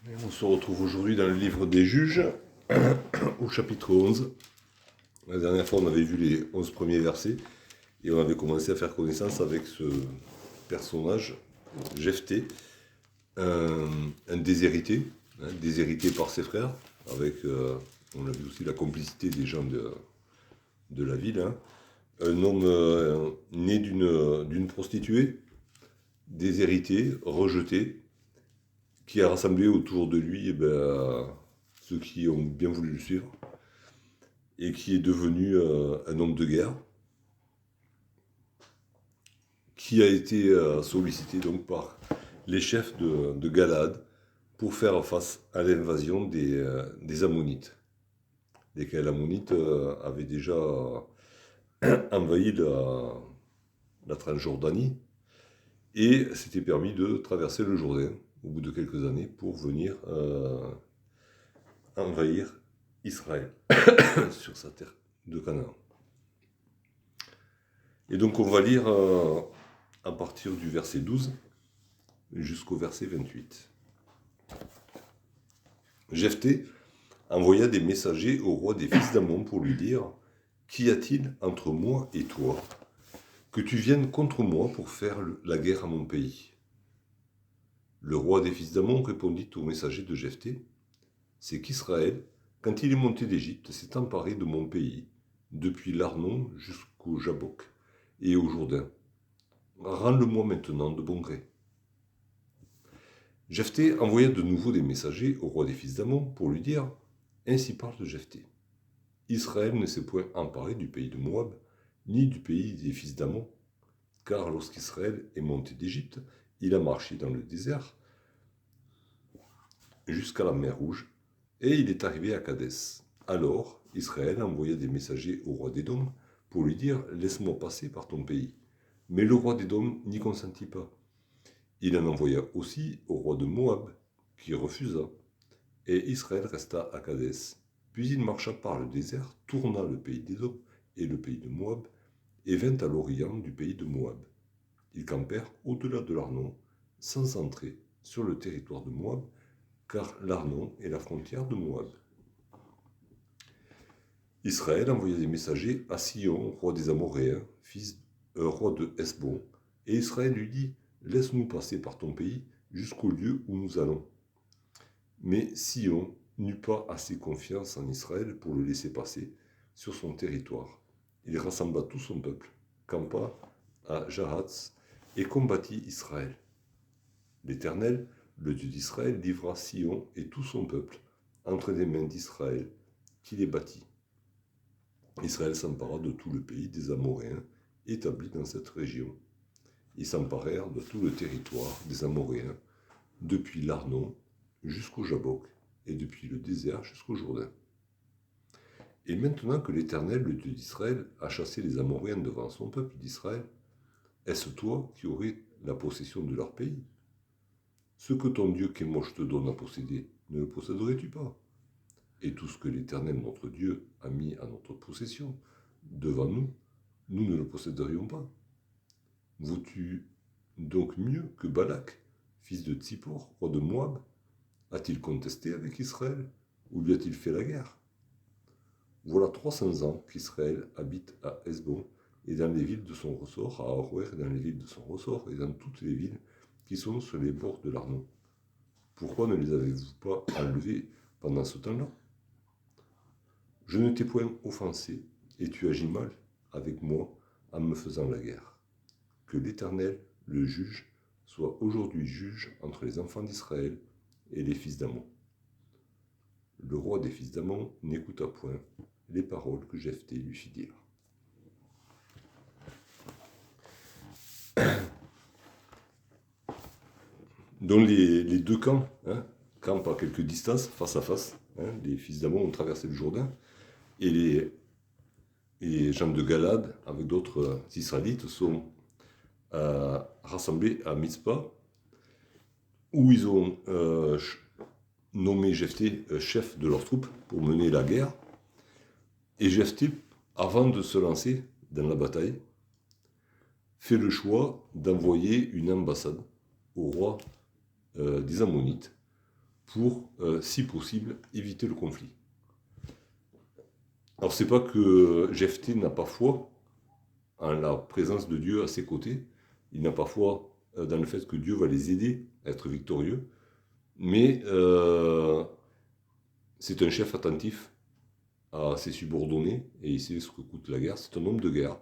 Et on se retrouve aujourd'hui dans le livre des Juges, au chapitre 11. La dernière fois, on avait vu les 11 premiers versets et on avait commencé à faire connaissance avec ce personnage, Jephthé, un déshérité, déshérité par ses frères, avec, on a vu aussi la complicité des gens de la ville. Un homme né d'une prostituée, déshérité, rejeté, qui a rassemblé autour de lui ceux qui ont bien voulu le suivre, et qui est devenu un homme de guerre, qui a été sollicité donc par les chefs de Galad pour faire face à l'invasion des Ammonites. Lesquels Ammonites avaient déjà envahi la Transjordanie et s'étaient permis de traverser le Jourdain au bout de quelques années pour venir envahir Israël sur sa terre de Canaan. Et donc on va lire à partir du verset 12 jusqu'au verset 28. Jephthé envoya des messagers au roi des fils d'Ammon pour lui dire : Qu'y a-t-il entre moi et toi, que tu viennes contre moi pour faire la guerre à mon pays ? Le roi des fils d'Ammon répondit aux messagers de Jephthé : C'est qu'Israël, quand il est monté d'Égypte, s'est emparé de mon pays, depuis l'Arnon jusqu'au Jabbok et au Jourdain. Rends-le-moi maintenant de bon gré. Jephthé envoya de nouveau des messagers au roi des fils d'Ammon pour lui dire : Ainsi parle Jephthé. Israël ne s'est point emparé du pays de Moab, ni du pays des fils d'Ammon, car lorsqu'Israël est monté d'Égypte, il a marché dans le désert jusqu'à la mer Rouge, et il est arrivé à Kadès. Alors Israël envoya des messagers au roi d'Édom pour lui dire : Laisse-moi passer par ton pays. Mais le roi d'Édom n'y consentit pas. Il en envoya aussi au roi de Moab, qui refusa, et Israël resta à Kadès. Puis il marcha par le désert, tourna le pays d'Édom et le pays de Moab, et vint à l'orient du pays de Moab. Ils campèrent au-delà de l'Arnon, sans entrer sur le territoire de Moab, car l'Arnon est la frontière de Moab. Israël envoya des messagers à Sion, roi des Amoréens, roi de Hesbon, et Israël lui dit : Laisse-nous passer par ton pays jusqu'au lieu où nous allons. Mais Sion n'eut pas assez confiance en Israël pour le laisser passer sur son territoire. Il rassembla tout son peuple, campa à Jahatz et combattit Israël. L'Éternel, le Dieu d'Israël, livra Sion et tout son peuple entre les mains d'Israël, qui les battit. Israël s'empara de tout le pays des Amoréens établis dans cette région. Ils s'emparèrent de tout le territoire des Amoréens, depuis l'Arnon jusqu'au Jabbok, et depuis le désert jusqu'au Jourdain. Et maintenant que l'Éternel, le Dieu d'Israël, a chassé les Amoréens devant son peuple d'Israël, est-ce toi qui aurais la possession de leur pays ? Ce que ton Dieu Kémosh te donne à posséder, ne le posséderais-tu pas ? Et tout ce que l'Éternel, notre Dieu, a mis à notre possession, devant nous, nous ne le posséderions pas. Vaux-tu donc mieux que Balak, fils de Tsippor, roi de Moab ? A-t-il contesté avec Israël, ou lui a-t-il fait la guerre ? Voilà 300 ans qu'Israël habite à Hesbon et dans les villes de son ressort, à Aroer et dans les villes de son ressort et dans toutes les villes qui sont sur les bords de l'Arnon. Pourquoi ne les avez-vous pas enlevés pendant ce temps-là ? Je ne t'ai point offensé, et tu agis mal avec moi en me faisant la guerre. Que l'Éternel, le juge, soit aujourd'hui juge entre les enfants d'Israël et les fils d'Ammon. Le roi des fils d'Ammon n'écouta point les paroles que Jephthé lui fit dire. Donc les deux camps, campent à quelques distances, face à face. Les fils d'Ammon ont traversé le Jourdain, et les gens de Galad, avec d'autres Israélites, sont rassemblés à Mitzpah, où ils ont nommé Jephthé chef de leurs troupes pour mener la guerre. Et Jephthé, avant de se lancer dans la bataille, fait le choix d'envoyer une ambassade au roi des Ammonites pour, si possible, éviter le conflit. Alors c'est pas que Jephthé n'a pas foi en la présence de Dieu à ses côtés, il n'a pas foi dans le fait que Dieu va les aider à être victorieux, mais c'est un chef attentif à ses subordonnés, et il sait ce que coûte la guerre. C'est un homme de guerre.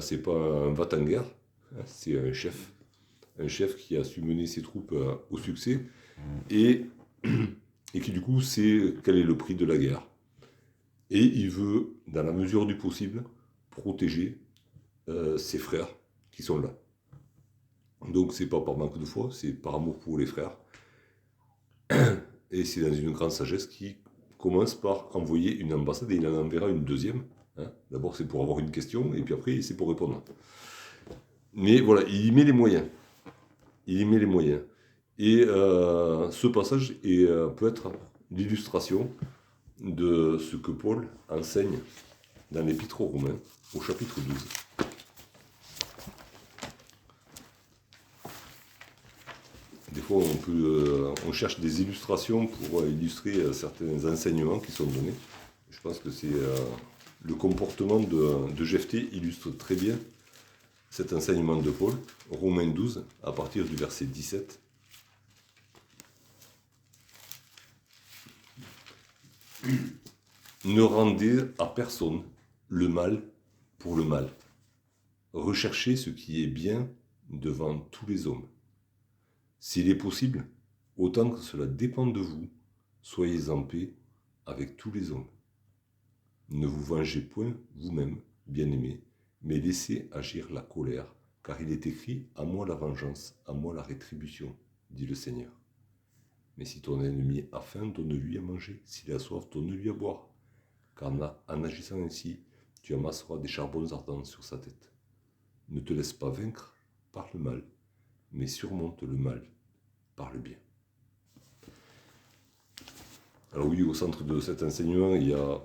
C'est pas un va-t-en-guerre, hein, c'est un chef qui a su mener ses troupes au succès, et qui du coup sait quel est le prix de la guerre. Et il veut, dans la mesure du possible, protéger ses frères qui sont là. Donc c'est pas par manque de foi, c'est par amour pour les frères. Et c'est dans une grande sagesse qui commence par envoyer une ambassade, et il en enverra une deuxième. Hein. D'abord c'est pour avoir une question, et puis après c'est pour répondre. Mais voilà, il y met les moyens. Il y met les moyens. Et ce passage peut être l'illustration de ce que Paul enseigne dans l'Épître aux Romains, au chapitre 12. Des fois, on cherche des illustrations pour illustrer certains enseignements qui sont donnés. Je pense que c'est le comportement de Jephthé illustre très bien cet enseignement de Paul, Romains 12, à partir du verset 17. Ne rendez à personne le mal pour le mal. Recherchez ce qui est bien devant tous les hommes. S'il est possible, autant que cela dépend de vous, soyez en paix avec tous les hommes. Ne vous vengez point vous-même, bien-aimés, mais laissez agir la colère, car il est écrit « À moi la vengeance, à moi la rétribution », dit le Seigneur. Mais si ton ennemi a faim, donne-lui à manger, s'il a soif, donne-lui à boire, car en agissant ainsi, tu amasseras des charbons ardents sur sa tête. Ne te laisse pas vaincre par le mal, mais surmonte le mal par le bien. Alors oui, au centre de cet enseignement, il y a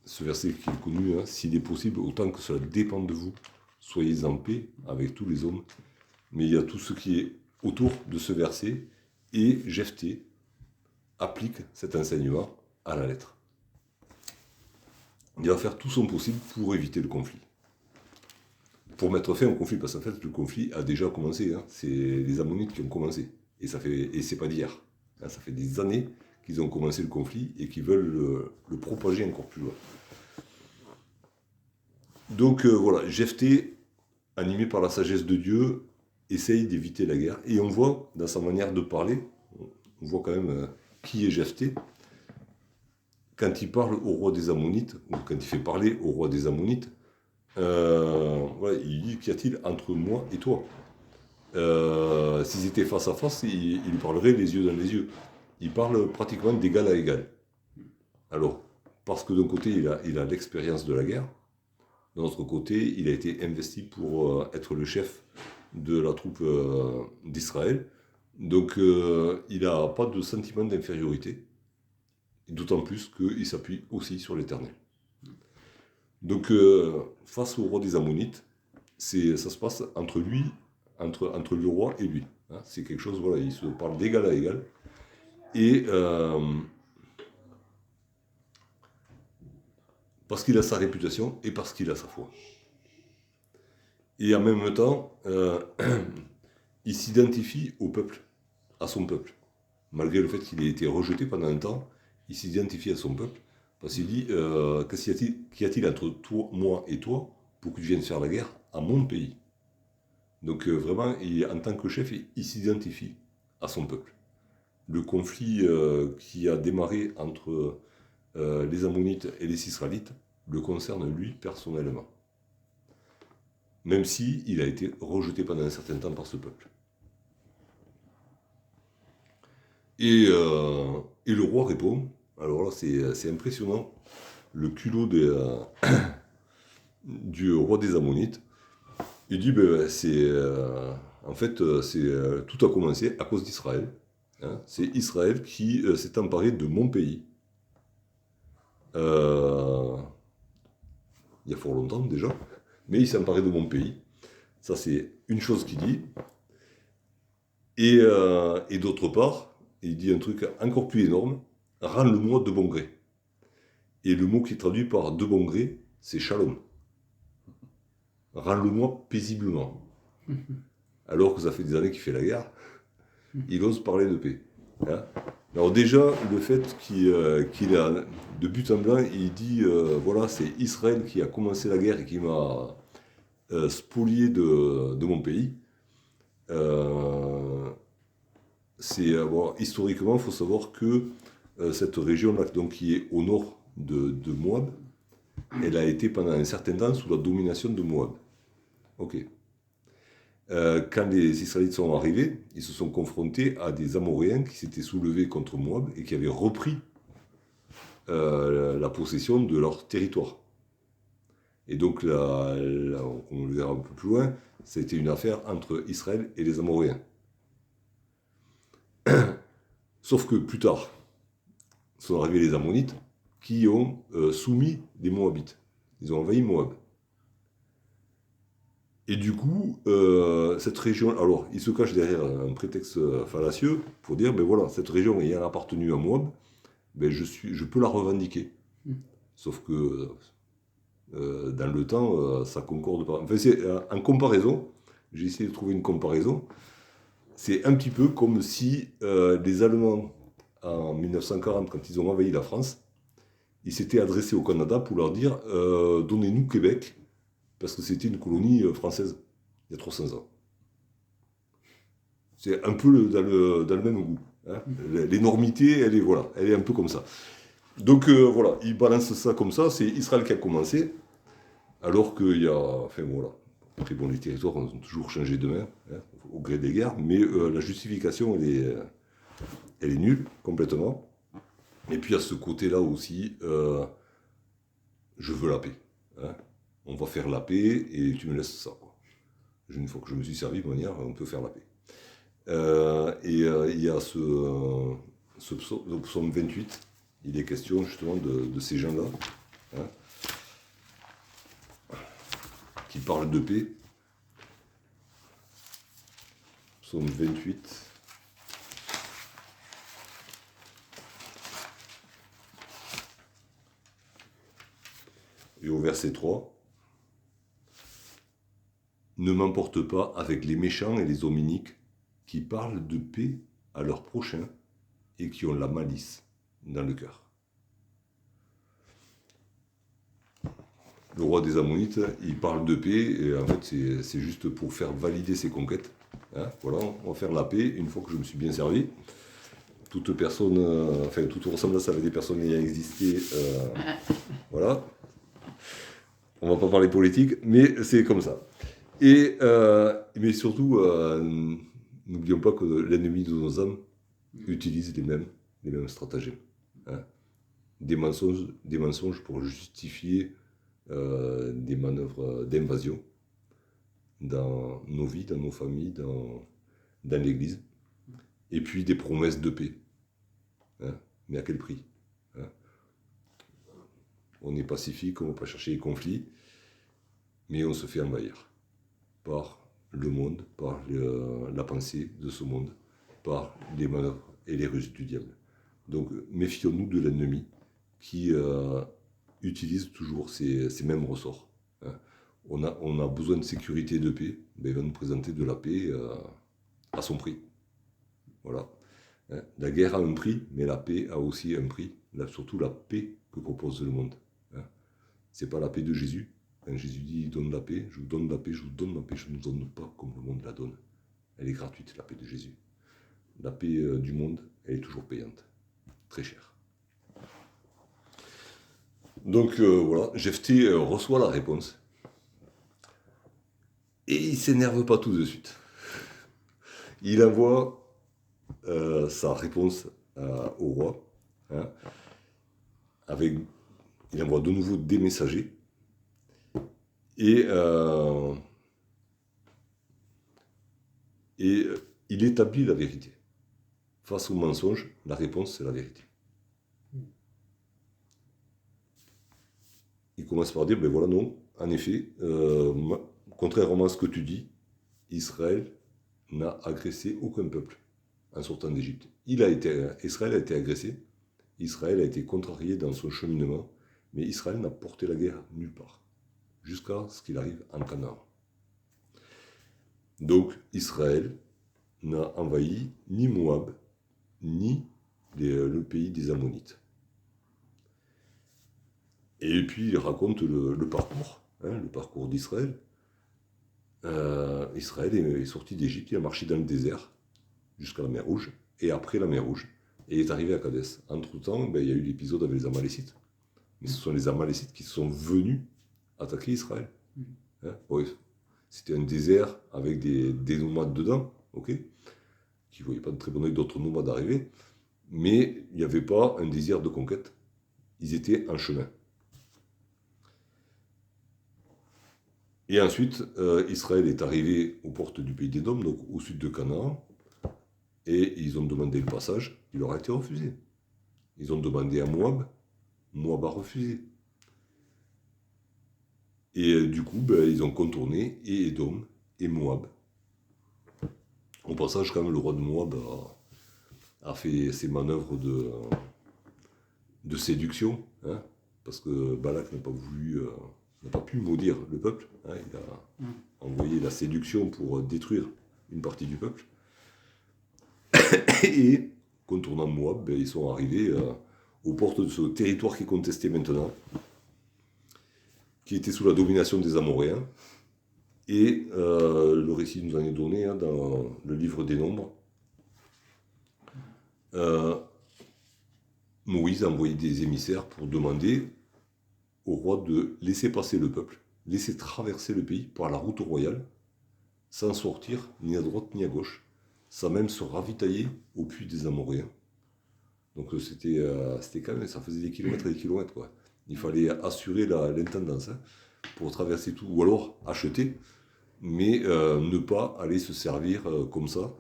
ce verset qui est connu, hein, s'il est possible, autant que cela dépend de vous, soyez en paix avec tous les hommes. Mais il y a tout ce qui est autour de ce verset, et Jephthé applique cet enseignement à la lettre. Il va faire tout son possible pour éviter le conflit. Pour mettre fin au conflit, parce qu'en fait, le conflit a déjà commencé. Hein. C'est les Ammonites qui ont commencé. Et c'est pas d'hier. Hein, ça fait des années qu'ils ont commencé le conflit et qu'ils veulent le propager encore plus loin. Donc voilà, Jephthé, animé par la sagesse de Dieu, essaye d'éviter la guerre. Et on voit, dans sa manière de parler, on voit quand même qui est Jephthé. Quand il parle au roi des Ammonites, ou quand il fait parler au roi des Ammonites, voilà, il dit, qu'y a-t-il entre moi et toi? S'ils étaient face à face, il lui parlerait les yeux dans les yeux. Il parle pratiquement d'égal à égal. Alors, parce que d'un côté, il a l'expérience de la guerre, de l'autre côté, il a été investi pour être le chef de la troupe d'Israël. Donc, il n'a pas de sentiment d'infériorité, d'autant plus qu'il s'appuie aussi sur l'Éternel. Donc, face au roi des Ammonites, ça se passe entre le roi et lui. Hein, c'est quelque chose, voilà, ils se parlent d'égal à égal. Et parce qu'il a sa réputation et parce qu'il a sa foi. Et en même temps, il s'identifie au peuple, à son peuple. Malgré le fait qu'il ait été rejeté pendant un temps, il s'identifie à son peuple. Parce qu'il dit, qu'y a-t-il entre toi, moi et toi pour que tu viennes faire la guerre à mon pays? Donc vraiment, en tant que chef, il s'identifie à son peuple. Le conflit qui a démarré entre les Ammonites et les Israélites le concerne lui personnellement. Même si il a été rejeté pendant un certain temps par ce peuple. Et le roi répond, alors là c'est impressionnant, le culot du roi des Ammonites. Il dit, en fait, tout a commencé à cause d'Israël. Hein, c'est Israël qui s'est emparé de mon pays. Il y a fort longtemps déjà, mais il s'est emparé de mon pays. Ça, c'est une chose qu'il dit. Et d'autre part, il dit un truc encore plus énorme, rends-le-moi de bon gré. Et le mot qui est traduit par de bon gré, c'est shalom. Rends-le-moi paisiblement. Alors que ça fait des années qu'il fait la guerre, il ose parler de paix. Hein. Alors déjà, le fait qu'il a, de but en blanc, il dit, voilà, c'est Israël qui a commencé la guerre et qui m'a spolié de mon pays. Bon, historiquement, il faut savoir que cette région-là, donc, qui est au nord de Moab, elle a été pendant un certain temps sous la domination de Moab. Ok. Quand les Israélites sont arrivés, ils se sont confrontés à des Amoréens qui s'étaient soulevés contre Moab et qui avaient repris la possession de leur territoire. Et donc, on le verra un peu plus loin, c'était une affaire entre Israël et les Amoréens. Sauf que plus tard, sont arrivés les Ammonites qui ont soumis les Moabites. Ils ont envahi Moab. Et du coup, cette région, alors ils se cachent derrière un prétexte fallacieux pour dire, ben voilà, cette région ayant appartenu à Moab, ben je peux la revendiquer. Sauf que dans le temps, ça concorde pas. Enfin, c'est en comparaison, j'ai essayé de trouver une comparaison. C'est un petit peu comme si les Allemands, en 1940, quand ils ont envahi la France, ils s'étaient adressés au Canada pour leur dire donnez-nous Québec, parce que c'était une colonie française il y a 300 ans. C'est un peu dans le même goût. Hein. L'énormité, elle est un peu comme ça. Donc voilà, ils balancent ça comme ça, c'est Israël qui a commencé, alors qu'il y a. Enfin voilà. Après, bon, les territoires ont toujours changé de main, hein, au gré des guerres, mais la justification, elle est nulle, complètement. Et puis à ce côté-là aussi, je veux la paix. Hein. On va faire la paix et tu me laisses ça. Quoi. Une fois que je me suis servi de manière, on peut faire la paix. Il y a ce psaume 28, il est question justement de ces gens-là, hein, qui parlent de paix. Psaume 28. Et au verset 3, ne m'emporte pas avec les méchants et les hominiques qui parlent de paix à leur prochain et qui ont la malice dans le cœur. Le roi des Ammonites, il parle de paix et en fait c'est juste pour faire valider ses conquêtes. Hein, voilà, on va faire la paix une fois que je me suis bien servi. Toute personne, toute ressemblance avec des personnes ayant existé, voilà. On va pas parler politique, mais c'est comme ça. Mais surtout, n'oublions pas que l'ennemi de nos âmes utilise les mêmes stratagèmes. Hein. Des mensonges pour justifier des manœuvres d'invasion dans nos vies, dans nos familles, dans l'Église. Et puis des promesses de paix. Hein. Mais à quel prix? Hein. On est pacifique, on ne va pas chercher les conflits, mais on se fait envahir par le monde, par la pensée de ce monde, par les manœuvres et les ruses du diable. Donc méfions-nous de l'ennemi qui utilise toujours ces mêmes ressorts. Hein. On a besoin de sécurité et de paix, ben, il va nous présenter de la paix à son prix. Voilà. Hein. La guerre a un prix, mais la paix a aussi un prix, surtout la paix que propose le monde. Hein. Ce n'est pas la paix de Jésus. Quand Jésus dit « donne la paix, je vous donne la paix, je vous donne la paix, je ne vous donne pas comme le monde la donne ». Elle est gratuite, la paix de Jésus. La paix du monde, elle est toujours payante. Très chère. Donc voilà, Jephthé reçoit la réponse. Et il ne s'énerve pas tout de suite. Il envoie sa réponse au roi. Hein, il envoie de nouveau des messagers. Et il établit la vérité. Face au mensonge, la réponse, c'est la vérité. Il commence par dire, ben voilà, non, en effet, contrairement à ce que tu dis, Israël n'a agressé aucun peuple en sortant d'Égypte. Israël a été agressé, Israël a été contrarié dans son cheminement, mais Israël n'a porté la guerre nulle part, jusqu'à ce qu'il arrive en Canaan. Donc Israël n'a envahi ni Moab, ni le pays des Ammonites. Et puis il raconte le parcours, le parcours d'Israël. Israël est sorti d'Égypte, il a marché dans le désert jusqu'à la mer Rouge, et après la mer Rouge, et est arrivé à Kadès. Entre-temps, il y a eu l'épisode avec les Amalécites. Mais ce sont les Amalécites qui sont venus attaquer Israël. Ouais, c'était un désert avec des nomades dedans, ok, qui ne voyaient pas de très bon oeil d'autres nomades arriver, mais il n'y avait pas un désir de conquête. Ils étaient en chemin. Et ensuite, Israël est arrivé aux portes du pays d'Édom, donc au sud de Canaan, et ils ont demandé le passage, il leur a été refusé. Ils ont demandé à Moab, Moab a refusé. Et du coup, ils ont contourné et Édom et Moab. Au passage, quand même, le roi de Moab a fait ses manœuvres de séduction, parce que Balak n'a pas pu maudire le peuple. Il a envoyé la séduction pour détruire une partie du peuple. Et, contournant Moab, ils sont arrivés aux portes de ce territoire qui est contesté maintenant, qui était sous la domination des Amoréens. Et le récit nous en est donné dans le livre des Nombres. Moïse a envoyé des émissaires pour demander au roi de laisser passer le peuple, laisser traverser le pays par la route royale, sans sortir ni à droite ni à gauche, sans même se ravitailler au puits des Amoréens. Donc c'était quand même, ça faisait des kilomètres et des kilomètres, quoi. Il fallait assurer l'intendance pour traverser tout, ou alors acheter, mais ne pas aller se servir comme ça.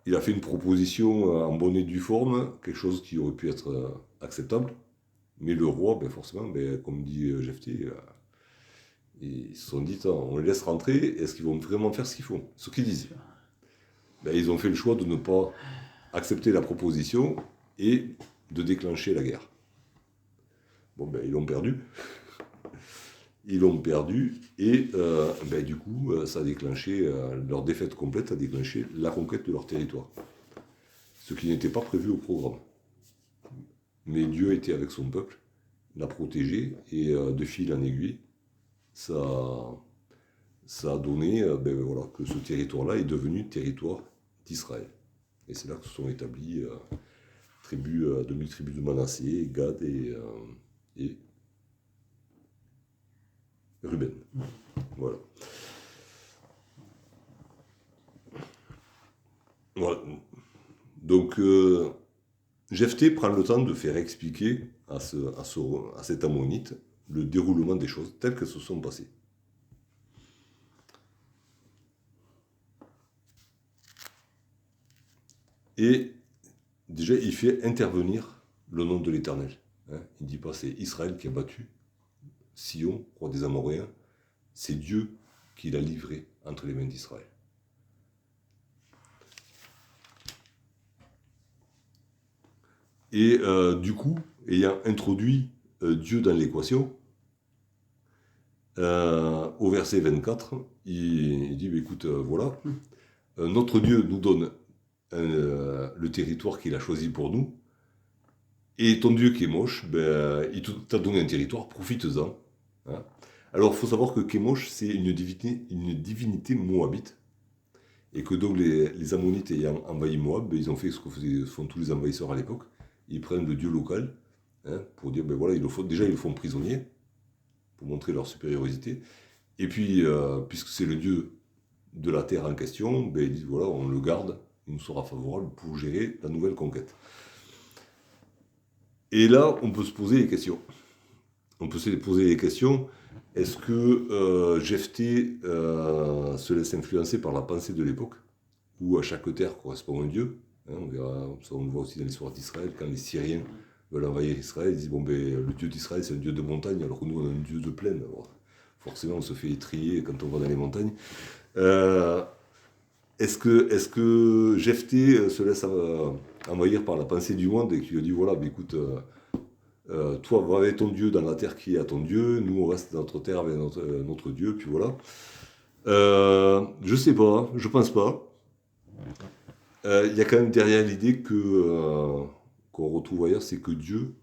Il a fait une proposition en bonne et due forme, quelque chose qui aurait pu être acceptable, mais le roi, forcément, comme dit Jephthé, ils se sont dit, on les laisse rentrer, est-ce qu'ils vont vraiment faire ce qu'ils font, ce qu'ils disent? Ils ont fait le choix de ne pas accepter la proposition et de déclencher la guerre. Ils l'ont perdu. Ils l'ont perdu et du coup, ça a déclenché, leur défaite complète a déclenché la conquête de leur territoire. Ce qui n'était pas prévu au programme. Mais Dieu était avec son peuple, l'a protégé et de fil en aiguille, ça a donné que ce territoire-là est devenu territoire d'Israël. Et c'est là que se sont établis 2000 tribus de Manassé, Gad et Ruben. Voilà. Donc, Jephthé prend le temps de faire expliquer à cet ammonite le déroulement des choses telles qu'elles se sont passées. Et déjà, il fait intervenir le nom de l'Éternel. Il ne dit pas c'est Israël qui a battu Sion, roi des Amoréens, c'est Dieu qui l'a livré entre les mains d'Israël. Et du coup, ayant introduit Dieu dans l'équation, au verset 24, il dit, écoute, voilà, notre Dieu nous donne le territoire qu'il a choisi pour nous, et ton Dieu qui est moche, il t'a donné un territoire, profite-en. Alors, il faut savoir que Kémosh, c'est une divinité moabite, et que donc les Ammonites ayant envahi Moab, ils ont fait ce que font tous les envahisseurs à l'époque, ils prennent le dieu local, pour dire, voilà, ils le font prisonnier, pour montrer leur supériorité, et puis, puisque c'est le dieu de la terre en question, ils disent, voilà, on le garde, il nous sera favorable pour gérer la nouvelle conquête. Et là, on peut se poser des questions. Est-ce que Jephthé se laisse influencer par la pensée de l'époque, où à chaque terre correspond un dieu? On verra, ça on le voit aussi dans l'histoire d'Israël, quand les Syriens veulent envahir Israël, ils disent le dieu d'Israël c'est un dieu de montagne, alors que nous on a un dieu de plaine. Alors, forcément on se fait étriller quand on va dans les montagnes. est-ce que Jephthé se laisse envahir par la pensée du monde et qui lui dit voilà, mais écoute, toi, va avec ton Dieu dans la terre qui est à ton Dieu, nous on reste dans notre terre avec notre Dieu, puis voilà. Je sais pas, je pense pas. Il y a quand même derrière l'idée qu'on retrouve ailleurs, c'est que Dieu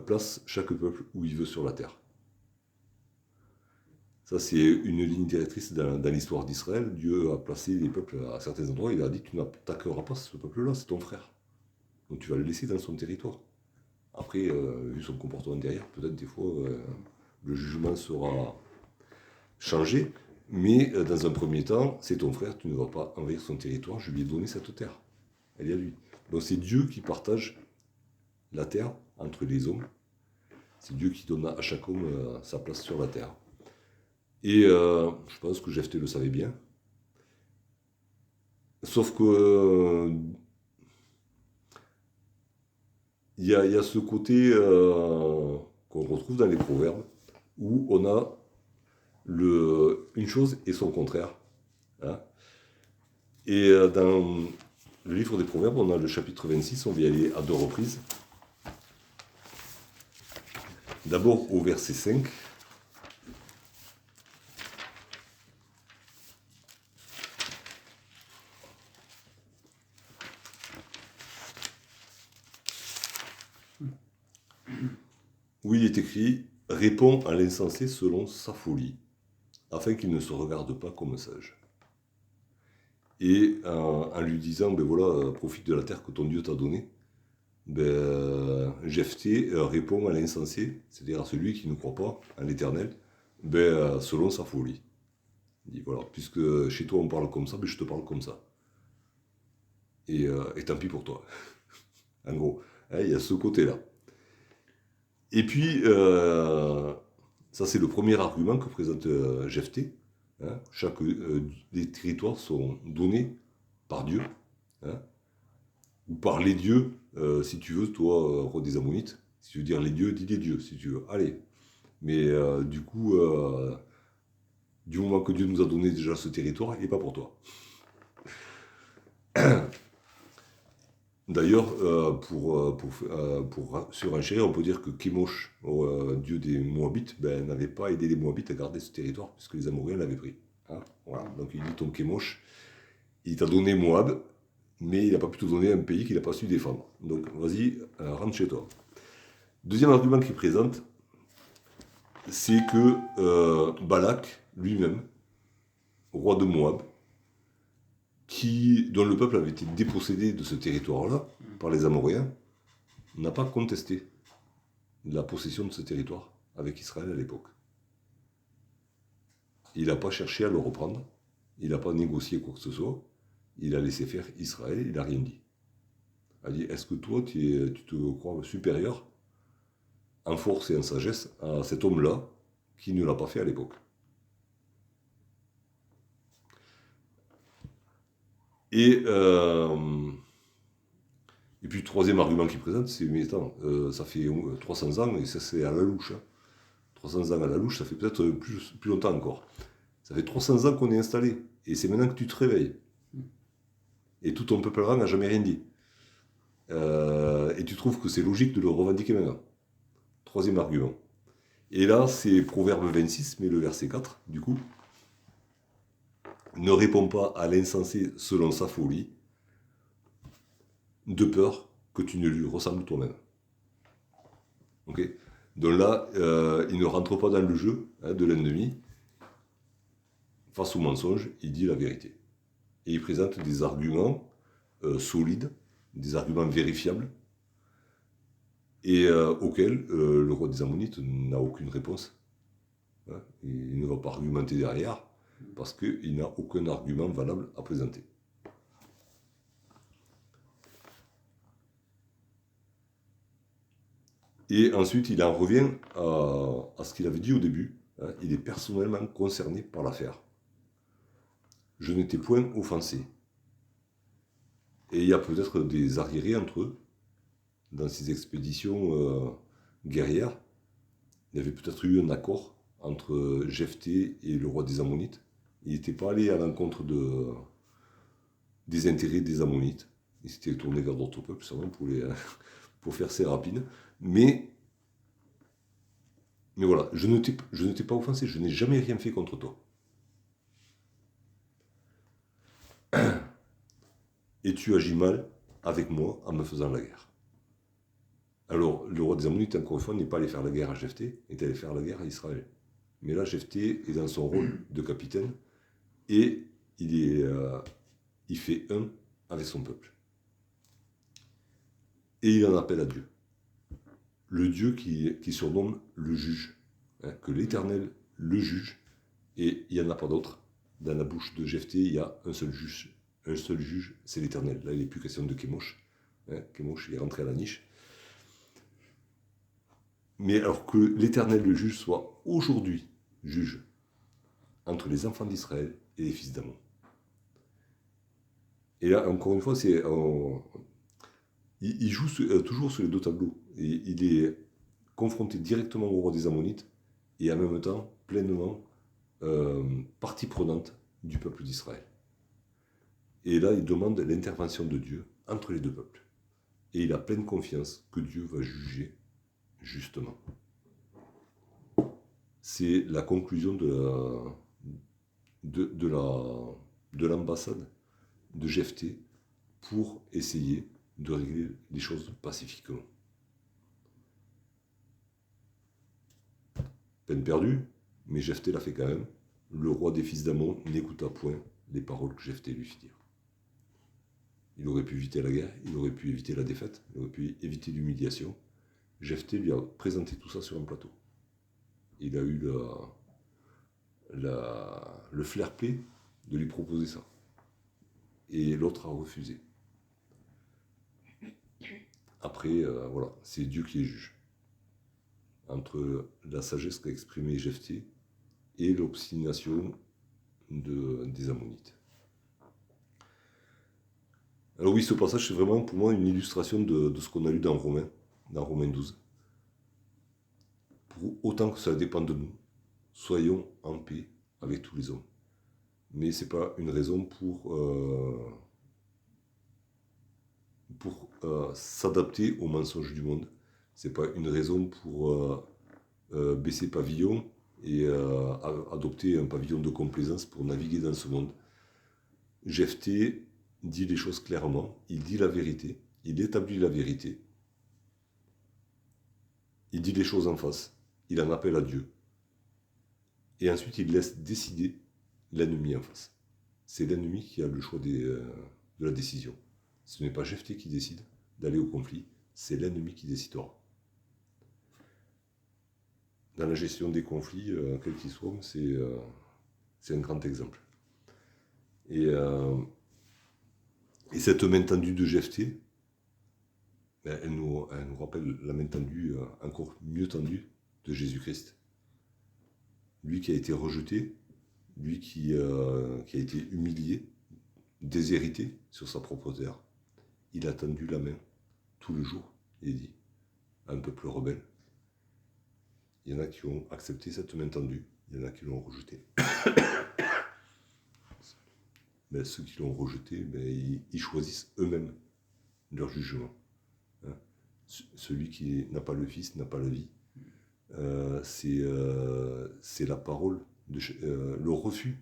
place chaque peuple où il veut sur la terre. Ça, c'est une ligne directrice dans l'histoire d'Israël. Dieu a placé les peuples à certains endroits. Il a dit, tu n'attaqueras pas ce peuple-là, c'est ton frère. Donc tu vas le laisser dans son territoire. Après, vu son comportement derrière, peut-être des fois, le jugement sera changé. Mais dans un premier temps, c'est ton frère, tu ne vas pas envahir son territoire, je lui ai donné cette terre. Elle est à lui. Donc c'est Dieu qui partage la terre entre les hommes. C'est Dieu qui donne à chaque homme sa place sur la terre. Et je pense que Jephthé le savait bien. Sauf que il y a ce côté qu'on retrouve dans les proverbes où on a une chose et son contraire. Hein. Et dans le livre des proverbes, on a le chapitre 26, on va y aller à 2 reprises. D'abord au verset 5. Où il est écrit « Réponds à l'insensé selon sa folie, afin qu'il ne se regarde pas comme sage. » Et en lui disant, ben voilà, profite de la terre que ton Dieu t'a donnée, Jephthé répond à l'insensé, c'est-à-dire à celui qui ne croit pas en l'Éternel, selon sa folie. Il dit, voilà, puisque chez toi on parle comme ça, je te parle comme ça. Et tant pis pour toi. En gros, hein, il y a ce côté-là. Et puis, ça c'est le premier argument que présente Jephthé. Hein. Les territoires sont donnés par Dieu, hein, ou par les dieux, si tu veux, toi, roi des Ammonites. Si tu veux dire les dieux, dis les dieux, si tu veux. Allez. Mais du coup, du moment que Dieu nous a donné déjà ce territoire, il n'est pas pour toi. D'ailleurs, pour surenchérir, on peut dire que Kémosh, dieu des Moabites, n'avait pas aidé les Moabites à garder ce territoire, puisque les Amoréens l'avaient pris. Hein, voilà. Donc il dit, ton Kémosh, il t'a donné Moab, mais il n'a pas pu te donner un pays qu'il n'a pas su défendre. Donc vas-y, rentre chez toi. Deuxième argument qu'il présente, c'est que Balak, lui-même, roi de Moab, dont le peuple avait été dépossédé de ce territoire-là par les Amoréens, n'a pas contesté la possession de ce territoire avec Israël à l'époque. Il n'a pas cherché à le reprendre, il n'a pas négocié quoi que ce soit, il a laissé faire Israël, il n'a rien dit. Il a dit, est-ce que toi, tu te crois supérieur en force et en sagesse à cet homme-là qui ne l'a pas fait à l'époque? Et puis, le troisième argument qu'il présente, c'est, mais attends, ça fait 300 ans, et ça c'est à la louche. Hein. 300 ans à la louche, ça fait peut-être plus longtemps encore. Ça fait 300 ans qu'on est installé, et c'est maintenant que tu te réveilles. Et tout ton peuple avant n'a jamais rien dit. Et tu trouves que c'est logique de le revendiquer maintenant. Troisième argument. Et là, c'est Proverbe 26, mais le verset 4, du coup. Ne réponds pas à l'insensé selon sa folie, de peur que tu ne lui ressembles toi-même. Ok. Donc là, il ne rentre pas dans le jeu de l'ennemi. Face au mensonge, il dit la vérité. Et il présente des arguments solides, des arguments vérifiables, et auxquels le roi des Ammonites n'a aucune réponse. Hein. Il ne va pas argumenter derrière, parce qu'il n'a aucun argument valable à présenter. Et ensuite, il en revient à ce qu'il avait dit au début. Hein, il est personnellement concerné par l'affaire. Je n'étais point offensé. Et il y a peut-être des arriérés entre eux, dans ces expéditions guerrières. Il y avait peut-être eu un accord entre Jephthé et le roi des Ammonites. Il n'était pas allé à l'encontre des intérêts des Ammonites. Ils s'étaient tournés vers d'autres peuples, sûrement pour faire ces rapines. Mais voilà, je ne t'ai pas offensé, je n'ai jamais rien fait contre toi. Et tu agis mal avec moi en me faisant la guerre. Alors, le roi des Ammonites, encore une fois, n'est pas allé faire la guerre à Jephthé, il est allé faire la guerre à Israël. Mais là, Jephthé est dans son rôle de capitaine et il fait un avec son peuple. Et il en appelle à Dieu. Le Dieu qui surnomme le juge. Hein, que l'Éternel le juge. Et il n'y en a pas d'autre. Dans la bouche de Jephthé, il y a un seul juge. Un seul juge, c'est l'Éternel. Là, il n'est plus question de Kémosh. Hein, Kémosh, il est rentré à la niche. Mais alors que l'Éternel le juge soit aujourd'hui juge entre les enfants d'Israël et les fils d'Ammon. Et là, encore une fois, il joue toujours sur les deux tableaux. Et il est confronté directement au roi des Ammonites et en même temps pleinement partie prenante du peuple d'Israël. Et là, il demande l'intervention de Dieu entre les deux peuples. Et il a pleine confiance que Dieu va juger justement. C'est la conclusion de l'ambassade de Jephthé pour essayer de régler les choses pacifiquement. Peine perdue, mais Jephthé l'a fait quand même. Le roi des fils d'Ammon n'écouta point les paroles que Jephthé lui fit dire. Il aurait pu éviter la guerre, il aurait pu éviter la défaite, il aurait pu éviter l'humiliation. Jephthé lui a présenté tout ça sur un plateau. Il a eu le flair play de lui proposer ça. Et l'autre a refusé. Après, voilà, c'est Dieu qui est juge. Entre la sagesse qu'a exprimée Jephthé et l'obstination des Ammonites. Alors oui, ce passage, c'est vraiment pour moi une illustration de ce qu'on a lu dans Romains 12. Pour autant que ça dépend de nous, soyons en paix avec tous les hommes. Mais ce n'est pas une raison pour s'adapter aux mensonges du monde. Ce n'est pas une raison pour baisser pavillon et adopter un pavillon de complaisance pour naviguer dans ce monde. Jephthé dit les choses clairement, il dit la vérité, il établit la vérité, il dit les choses en face, il en appelle à Dieu. Et ensuite, il laisse décider l'ennemi en face. C'est l'ennemi qui a le choix de la décision. Ce n'est pas Jephthé qui décide d'aller au conflit, c'est l'ennemi qui décidera. Dans la gestion des conflits, quels qu'ils soient, c'est un grand exemple. Et cette main tendue de Jephthé, elle nous rappelle la main tendue, encore mieux tendue, de Jésus-Christ. Lui qui a été rejeté, lui qui a été humilié, déshérité sur sa propre terre. Il a tendu la main tout le jour et dit à un peuple rebelle. Il y en a qui ont accepté cette main tendue, il y en a qui l'ont rejetée. Mais ceux qui l'ont rejeté, ils choisissent eux-mêmes leur jugement. Hein. Celui qui n'a pas le Fils n'a pas la vie. C'est la parole, le refus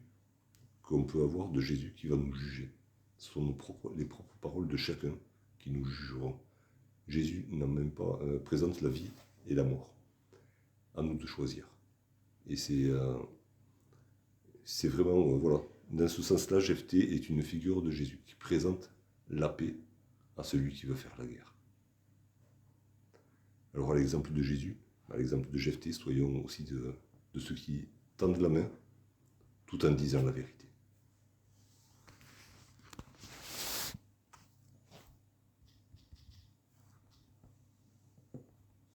qu'on peut avoir de Jésus qui va nous juger. Ce sont les propres paroles de chacun qui nous jugeront. Jésus n'a même pas présente la vie et la mort. À nous de choisir. Et c'est vraiment, voilà, dans ce sens-là, Jephthé est une figure de Jésus qui présente la paix à celui qui veut faire la guerre. Alors à l'exemple de Jésus, à l'exemple de Jephthé, soyons aussi de ceux qui tendent la main tout en disant la vérité.